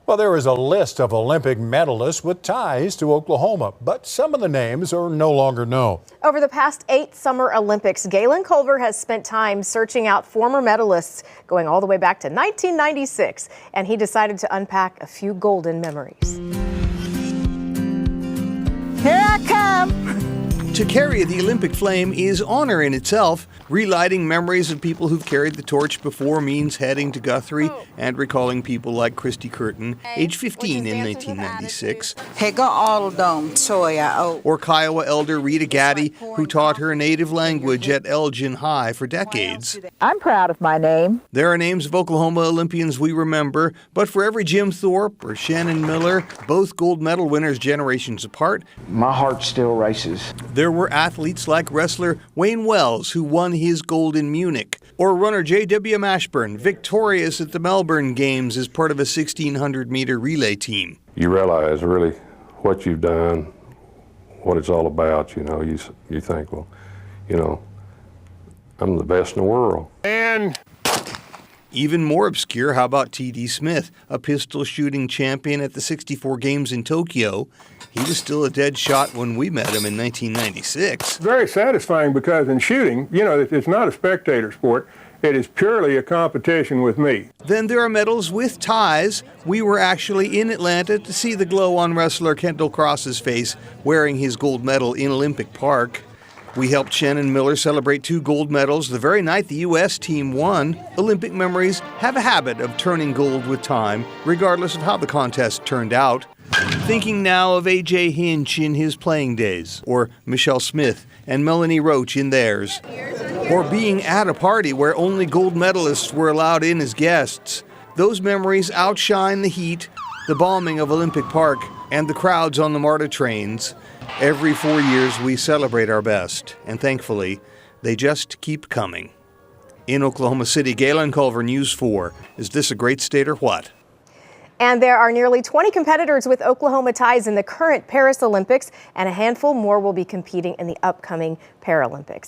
Well, there is a list of Olympic medalists with ties to Oklahoma, but some of the names are no longer known. Over the past 8 Summer Olympics, Galen Culver has spent time searching out former medalists going all the way back to 1996, and he decided to unpack a few golden memories. Here I come! To carry the Olympic flame is honor in itself. Relighting memories of people who've carried the torch before means heading to Guthrie and recalling people like Christy Curtin, age 15 in 1996. Or Kiowa elder Rita Gaddy, who taught her native language at Elgin High for decades. I'm proud of my name. There are names of Oklahoma Olympians we remember, but for every Jim Thorpe or Shannon Miller, both gold medal winners generations apart, my heart still races. There were athletes like wrestler Wayne Wells, who won his gold in Munich, or runner J.W. Mashburn, victorious at the Melbourne Games as part of a 1,600-meter relay team. You realize really what you've done, what it's all about. You know, you think, well, you know, I'm the best in the world. And even more obscure, how about T.D. Smith, a pistol shooting champion at the 64 Games in Tokyo? He was still a dead shot when we met him in 1996. Very satisfying because in shooting, you know, it's not a spectator sport. It is purely a competition with me. Then there are medals with ties. We were actually in Atlanta to see the glow on wrestler Kendall Cross's face wearing his gold medal in Olympic Park. We helped Shannon Miller celebrate 2 gold medals the very night the U.S. team won. Olympic memories have a habit of turning gold with time, regardless of how the contest turned out. Thinking now of A.J. Hinch in his playing days, or Michelle Smith and Melanie Roach in theirs, or being at a party where only gold medalists were allowed in as guests. Those memories outshine the heat, the bombing of Olympic Park, and the crowds on the MARTA trains. Every 4 years we celebrate our best, and thankfully, they just keep coming. In Oklahoma City, Galen Culver, News 4. Is this a great state or what? And there are nearly 20 competitors with Oklahoma ties in the current Paris Olympics, and a handful more will be competing in the upcoming Paralympics.